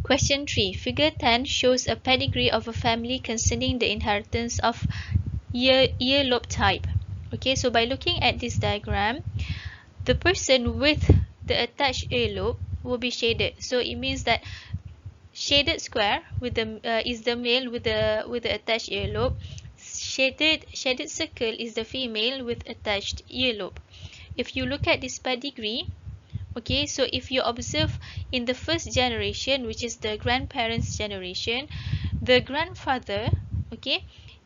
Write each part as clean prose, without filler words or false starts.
Question 3. Figure 10 shows a pedigree of a family concerning the inheritance of earlobe type. Okay, so by looking at this diagram, the person with the attached earlobe will be shaded. So it means that shaded square with the is the male with the attached earlobe. Shaded circle is the female with attached earlobe. If you look at this pedigree, okay, so if you observe in the first generation, which is the grandparents generation, the grandfather, okay,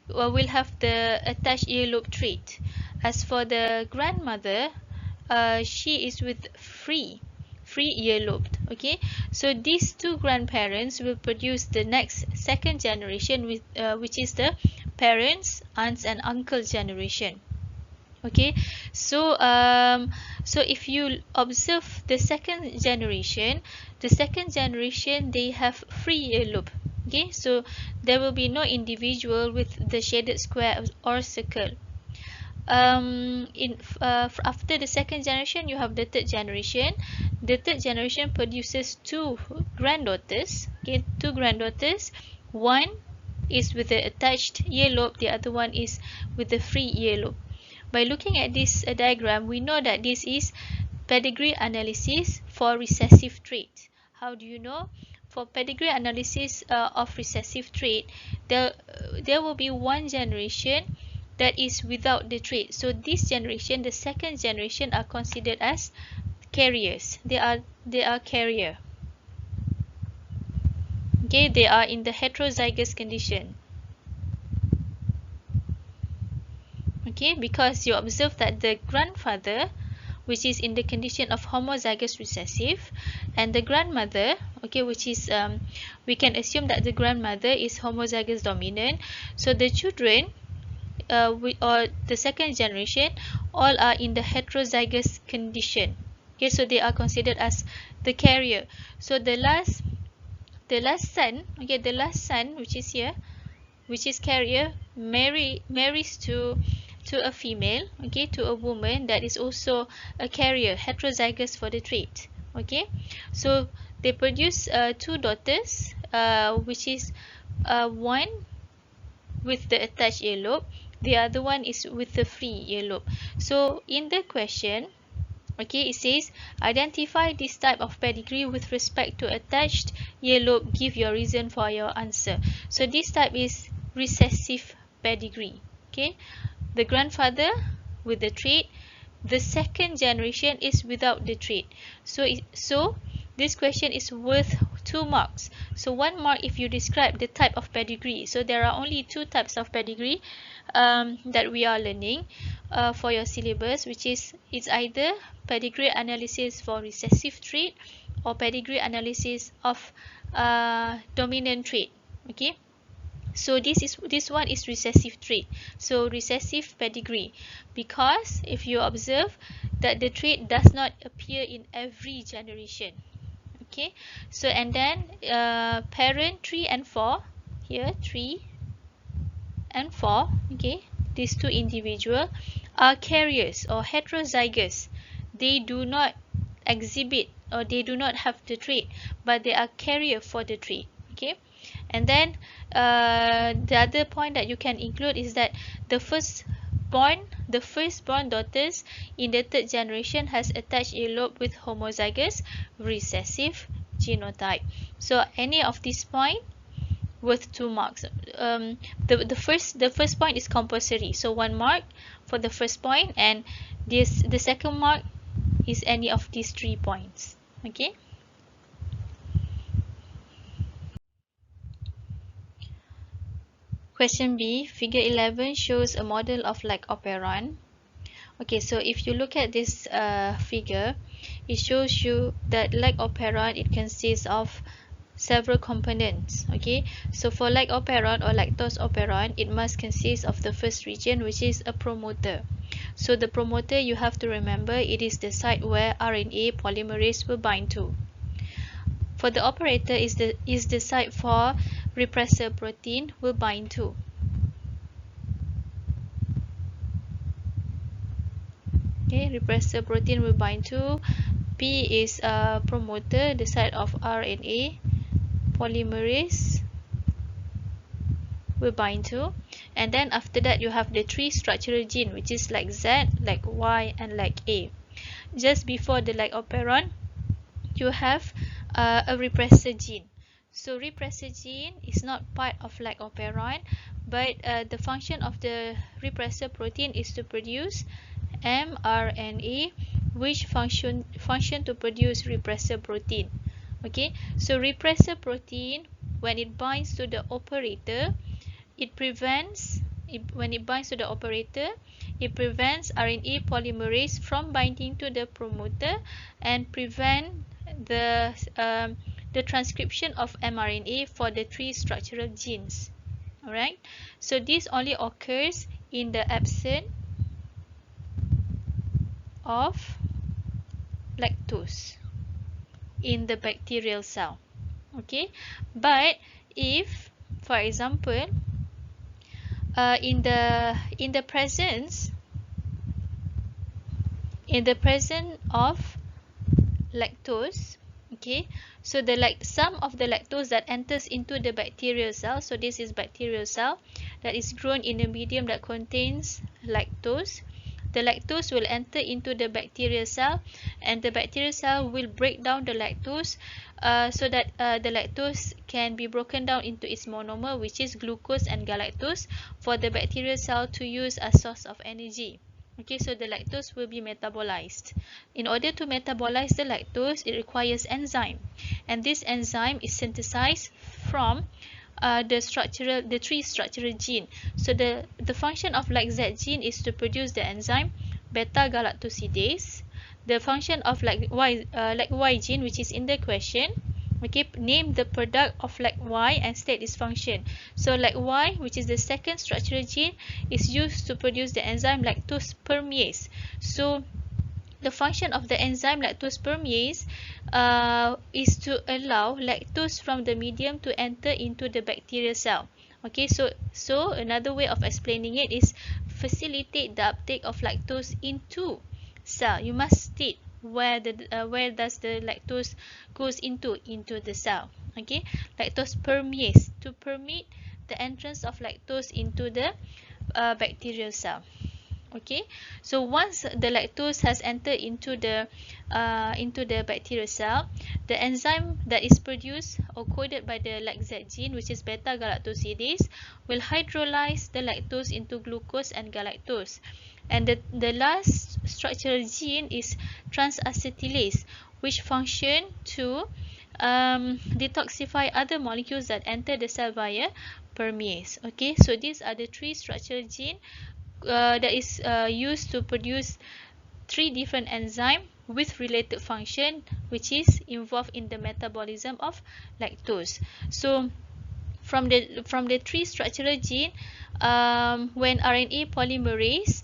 will have the attached earlobe trait. As for the grandmother, she is with free earlobed. Okay, so these two grandparents will produce the next second generation with which is the parents, aunts and uncle generation. Okay, so so if you observe the second generation they have free earlobe. Okay, so there will be no individual with the shaded square or circle. After the second generation, you have the third generation. The third generation produces two granddaughters. Okay, two granddaughters. One is with the attached earlobe, the other one is with the free earlobe. By looking at this diagram, we know that this is pedigree analysis for recessive trait. How do you know? For pedigree analysis of recessive trait, there will be one generation that is without the trait. So this generation, the second generation, are considered as carriers. They are carrier. Okay, they are in the heterozygous condition. Okay, because you observe that the grandfather, which is in the condition of homozygous recessive, and the grandmother, okay, which is we can assume that the grandmother is homozygous dominant. So the children or the second generation all are in the heterozygous condition. Okay, so they are considered as the carrier. So the last son, okay, the last son, which is here, which is carrier, marries to a female, okay, to a woman that is also a carrier, heterozygous for the trait. Okay, so they produce two daughters, which is one with the attached earlobe, the other one is with the free earlobe. So in the question, okay, it says identify this type of pedigree with respect to attached earlobe, give your reason for your answer. So this type is recessive pedigree. Okay, the grandfather with the trait, the second generation is without the trait. So this question is worth 2 marks. So 1 mark if you describe the type of pedigree. So there are only 2 types of pedigree that we are learning for your syllabus, which is it's either pedigree analysis for recessive trait or pedigree analysis of dominant trait. Okay, so this one is recessive trait, so recessive pedigree, because if you observe that the trait does not appear in every generation. Okay, so and then parent 3 and 4, here 3 and 4, okay, these two individuals are carriers or heterozygous. They do not exhibit or they do not have the trait, but they are carrier for the trait. Okay, and then the other point that you can include is that the firstborn daughters in the third generation has attached earlobe with homozygous recessive genotype. So any of these point worth 2 marks. The first point is compulsory, so 1 mark for the first point, and the second mark is any of these 3 points. Okay. Question B, figure 11 shows a model of like Operon. Okay, so if you look at this figure, it shows you that like Operon, it consists of several components. Okay, so for like Operon or lactose Operon, it must consist of the first region, which is a promoter. So the promoter, you have to remember, it is the site where RNA polymerase will bind to. For the operator is the site for repressor protein will bind to. Okay, repressor protein will bind to. P is promoter, the site of RNA polymerase will bind to. And then after that you have the 3 structural gene, which is like Z, like Y, and like A. Just before the like operon, you have a repressor gene. So repressor gene is not part of like operon, but the function of the repressor protein is to produce mRNA, which function to produce repressor protein. Okay, so repressor protein, when it binds to the operator, when it binds to the operator, it prevents RNA polymerase from binding to the promoter and prevent the transcription of mRNA for the 3 structural genes. Alright, so this only occurs in the absence of lactose in the bacterial cell. Okay, but if, for example, in the presence of lactose, okay, so the some of the lactose that enters into the bacterial cell, so this is bacterial cell that is grown in a medium that contains lactose. The lactose will enter into the bacterial cell, and the bacterial cell will break down the lactose so that the lactose can be broken down into its monomer, which is glucose and galactose, for the bacterial cell to use as source of energy. Okay, so the lactose will be metabolized. In order to metabolize the lactose, it requires enzyme, and this enzyme is synthesized from the 3 structural gene. So the function of like Z gene is to produce the enzyme beta galactosidase. The function of like Y gene, which is in the question, okay, name the product of like Y and state its function. So like Y, which is the 2nd structural gene, is used to produce the enzyme lactose permease. So the function of the enzyme lactose permease is to allow lactose from the medium to enter into the bacterial cell. Okay, so another way of explaining it is facilitate the uptake of lactose into cell. You must state where does the lactose goes into the cell. Okay, lactose permease, to permit the entrance of lactose into the bacterial cell. Okay, so once the lactose has entered into the bacterial cell, the enzyme that is produced or coded by the Z gene, which is beta galactosidase, will hydrolyze the lactose into glucose and galactose. And the last structural gene is transacetylase, which function to detoxify other molecules that enter the cell via permease. Okay, so these are the 3 structural genes that is used to produce 3 different enzymes with related function, which is involved in the metabolism of lactose. So from the 3 structural gene, when RNA polymerase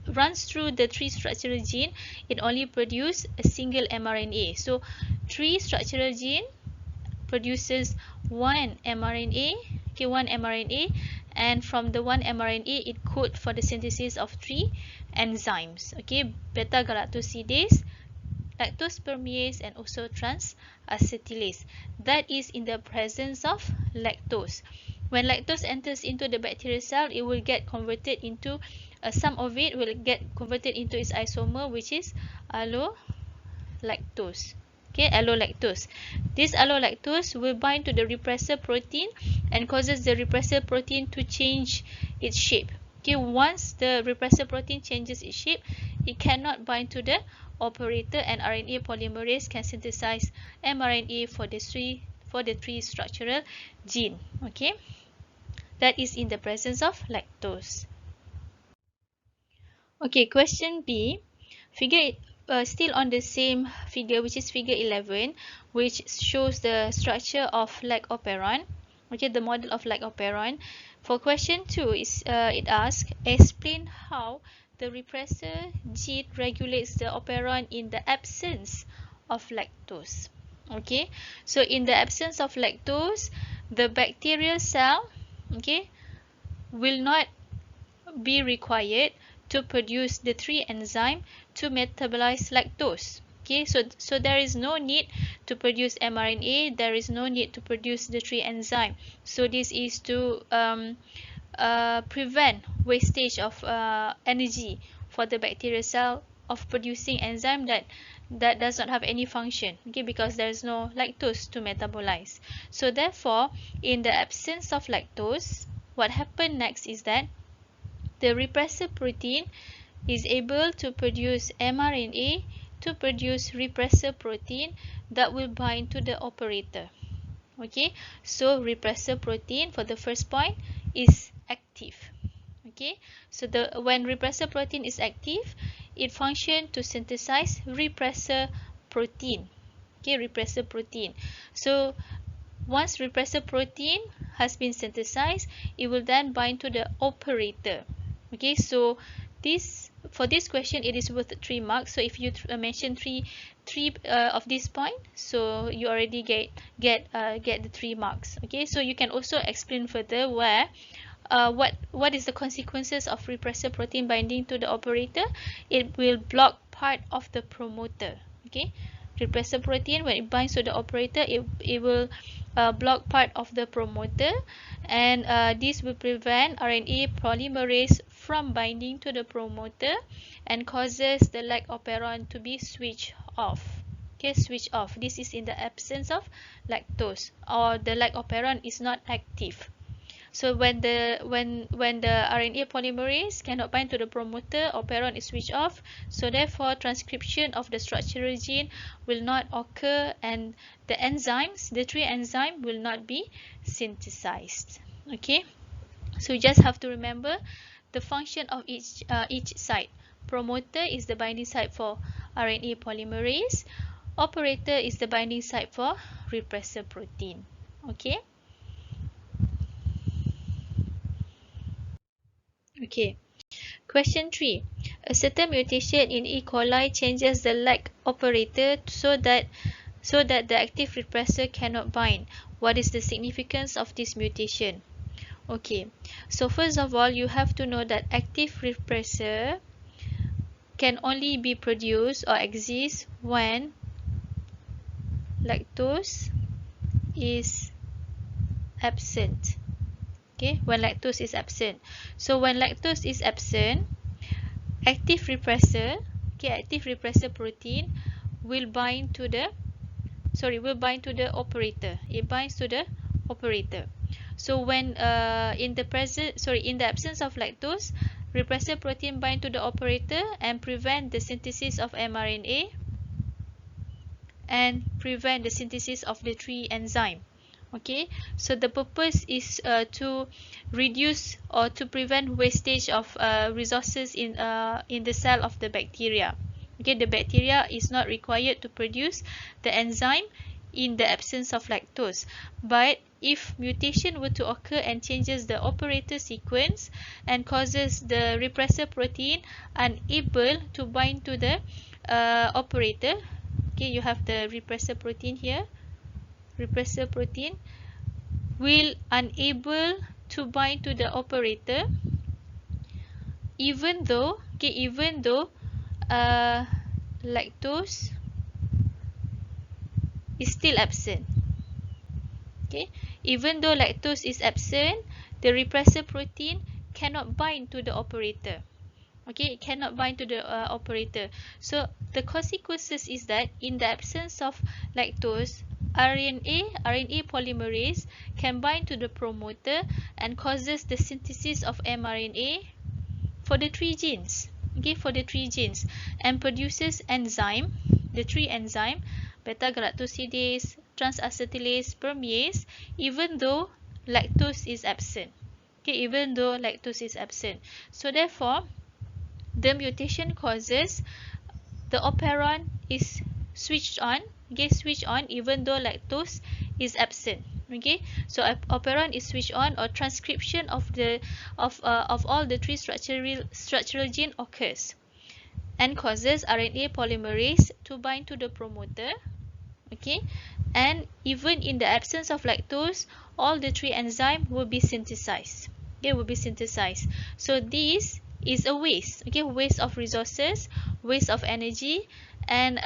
runs through the 3 structural gene, it only produces a single mRNA. So 3 structural gene produces 1 mRNA. Okay, 1 mRNA, and from the 1 mRNA it codes for the synthesis of 3 enzymes. Okay, beta galactosidase, lactose permease, and also transacetylase. That is in the presence of lactose. When lactose enters into the bacterial cell, it will get converted into some of it will get converted into its isomer, which is allolactose. Okay, allolactose. This allolactose will bind to the repressor protein and causes the repressor protein to change its shape. Okay, once the repressor protein changes its shape, it cannot bind to the operator, and RNA polymerase can synthesize mRNA for the 3 structural gene. Okay, that is in the presence of lactose. Okay, question B. Figure still on the same figure, which is figure 11, which shows the structure of like operon. Okay, the model of like operon. For question 2, it asks, explain how the repressor gene regulates the operon in the absence of lactose. Okay, so in the absence of lactose, the bacterial cell, okay, will not be required to produce the 3 enzymes to metabolize lactose. Okay, so there is no need to produce mRNA, there is no need to produce the 3 enzyme. So this is to prevent wastage of energy for the bacterial cell of producing enzyme that does not have any function, okay, because there is no lactose to metabolize. So therefore, in the absence of lactose, what happened next is that the repressor protein is able to produce mRNA to produce repressor protein that will bind to the operator. Okay, so repressor protein, for the first point, is active. Okay, so when repressor protein is active, it functions to synthesize repressor protein. Okay, repressor protein. So once repressor protein has been synthesized, it will then bind to the operator. Okay, so for this question, it is worth 3 marks. So if you mention three of this point, so you already get the 3 marks. Okay, so you can also explain further where what is the consequences of repressor protein binding to the operator. It will block part of the promoter. Okay, repressor protein, when it binds to the operator, it will block part of the promoter, and this will prevent RNA polymerase from binding to the promoter and causes the lag operon to be switched off. Okay, switch off. This is in the absence of lactose, or the lag operon is not active. So when the RNA polymerase cannot bind to the promoter, operon is switched off. So therefore, transcription of the structural gene will not occur, and the enzymes, the 3 enzymes, will not be synthesized. Okay, so you just have to remember the function of each site. Promoter is the binding site for RNA polymerase. Operator is the binding site for repressor protein. Okay. Okay. Question 3. A certain mutation in E. coli changes the lag operator so that the active repressor cannot bind. What is the significance of this mutation? Okay. So first of all, you have to know that active repressor can only be produced or exist when lactose is absent. Okay, when lactose is absent. So when lactose is absent, active repressor protein will bind to the operator. It binds to the operator. So when in the absence of lactose, repressor protein bind to the operator and prevent the synthesis of mRNA and prevent the synthesis of the 3 enzyme. Okay, so the purpose is to reduce or to prevent wastage of resources in the cell of the bacteria. Okay, the bacteria is not required to produce the enzyme in the absence of lactose, but if mutation were to occur and changes the operator sequence and causes the repressor protein unable to bind to the operator. Okay, you have the repressor protein here. Repressor protein will unable to bind to the operator even though lactose is still absent. Okay, even though lactose is absent, the repressor protein cannot bind to the operator. Okay, it cannot bind to the operator. So the consequences is that in the absence of lactose, RNA polymerase can bind to the promoter and causes the synthesis of mRNA for the 3 genes. Okay, for the 3 genes, and produces enzyme, the 3 enzyme, beta-galactosidase, transacetylase, permease, even though lactose is absent. Okay, even though lactose is absent. So therefore, the mutation causes the operon is switched on. Okay, switched on even though lactose is absent. Okay, so operon is switched on, or transcription of all the 3 structural gene occurs and causes RNA polymerase to bind to the promoter. Okay, and even in the absence of lactose, all the 3 enzymes will be synthesized. Okay, will be synthesized. So this is a waste. Okay, waste of resources, waste of energy, and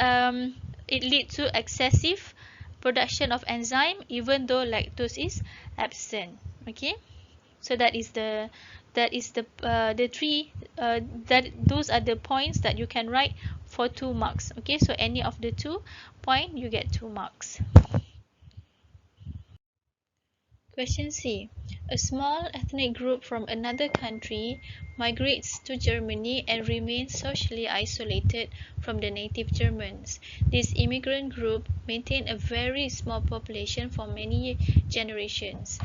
it leads to excessive production of enzyme even though lactose is absent. Okay, so the three that those are the points that you can write for 2 marks. Okay, so any of the 2 point you get 2 marks. Question C. A small ethnic group from another country migrates to Germany and remains socially isolated from the native Germans. This immigrant group maintained a very small population for many generations.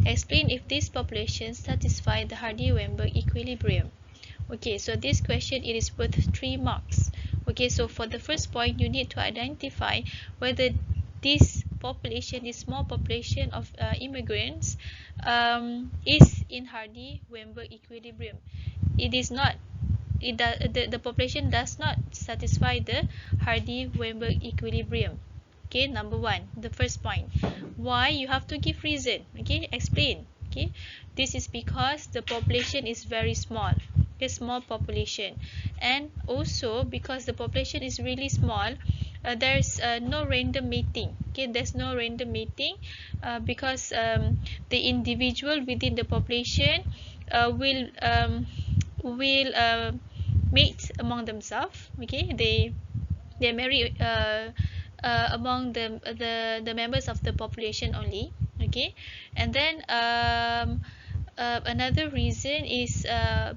Explain if this population satisfy the Hardy-Weinberg equilibrium. Okay, so this question, it is worth 3 marks. Okay, so for the first point, you need to identify whether this population, this small population of immigrants is in Hardy-Weinberg equilibrium. It is not. The population does not satisfy the Hardy-Weinberg equilibrium. Okay, number 1, the first point. Why? You have to give reason. Okay, explain. Okay, this is because the population is very small. A small population, and also because the population is really small, there's no random mating. Okay, there's no random mating because the individual within the population will mate among themselves. Okay, they marry among the members of the population only. Okay, and then another reason is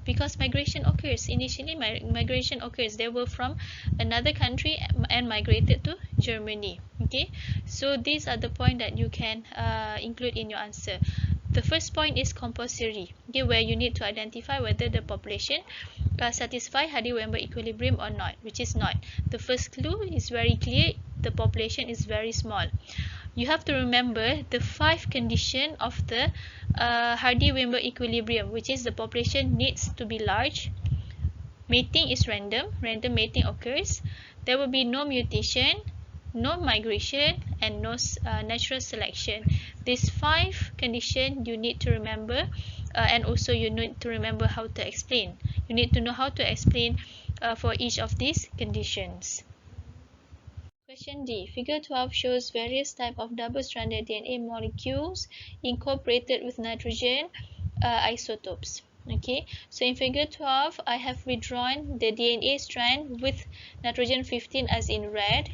because migration occurs. Initially, migration occurs. They were from another country and migrated to Germany. Okay, so these are the points that you can include in your answer. The first point is compulsory. Okay, where you need to identify whether the population satisfy Hardy-Weinberg equilibrium or not, which is not. The first clue is very clear. The population is very small. You have to remember the 5 conditions of the Hardy-Weinberg equilibrium, which is the population needs to be large, mating is random mating occurs, there will be no mutation, no migration, and no natural selection. These 5 conditions you need to remember, and also you need to remember how to explain. You need to know how to explain for each of these conditions. Question D. Figure 12 shows various types of double-stranded DNA molecules incorporated with nitrogen isotopes. Okay, so in figure 12, I have withdrawn the DNA strand with nitrogen 15 as in red.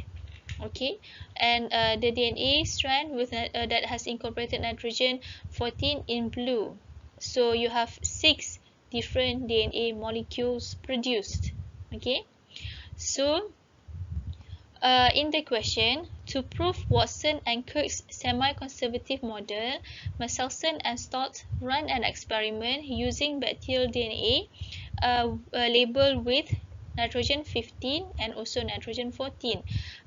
Okay, and the DNA strand with that has incorporated nitrogen 14 in blue. So you have 6 different DNA molecules produced. Okay, so in the question, to prove Watson and Crick's semi-conservative model, Michelson and Stott ran an experiment using bacterial DNA labeled with nitrogen 15 and also nitrogen 14.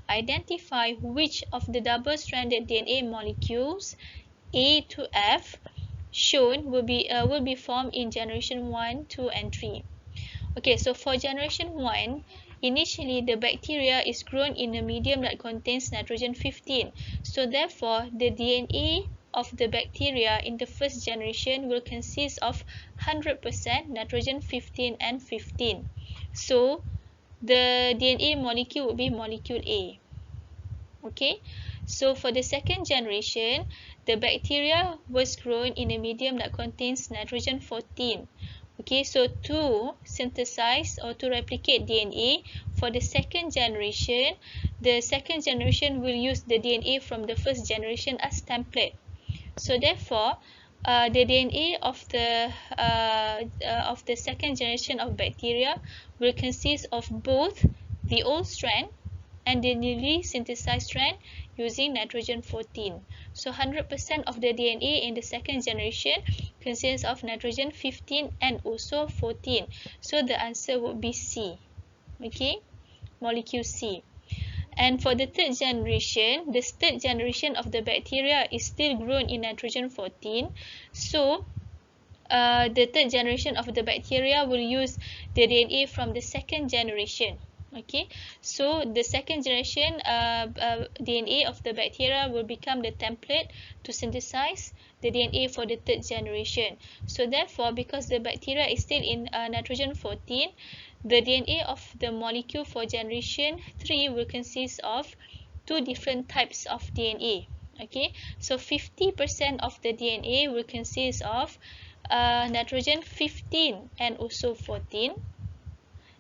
Identify which of the double-stranded DNA molecules A to F shown will be formed in generation 1, 2, and 3. Okay, so for generation 1, initially the bacteria is grown in a medium that contains nitrogen 15. So therefore, the DNA of the bacteria in the first generation will consist of 100% nitrogen 15 and 15. So the DNA molecule will be molecule A. Okay, so for the second generation, the bacteria was grown in a medium that contains nitrogen 14. Okay, so to synthesize or to replicate DNA for the second generation will use the DNA from the first generation as template. So therefore, the DNA of the second generation of bacteria will consist of both the old strand and the newly synthesized strand using nitrogen 14. So 100% of the DNA in the second generation consists of nitrogen 15 and also 14. So the answer would be C. Okay, molecule C. And for the third generation of the bacteria is still grown in nitrogen 14. So the third generation of the bacteria will use the DNA from the second generation. Okay, so the second generation DNA of the bacteria will become the template to synthesize the DNA for the third generation. So therefore, because the bacteria is still in nitrogen 14, the DNA of the molecule for generation 3 will consist of two different types of DNA. Okay, so 50% of the DNA will consist of nitrogen 15 and also 14,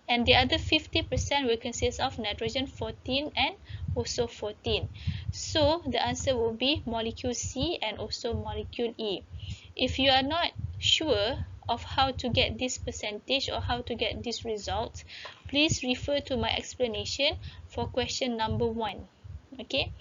and the other 50% will consist of nitrogen 14 and also 14. So the answer will be molecule C and also molecule E. If you are not sure of how to get this percentage or how to get this result, please refer to my explanation for question number 1. Okay,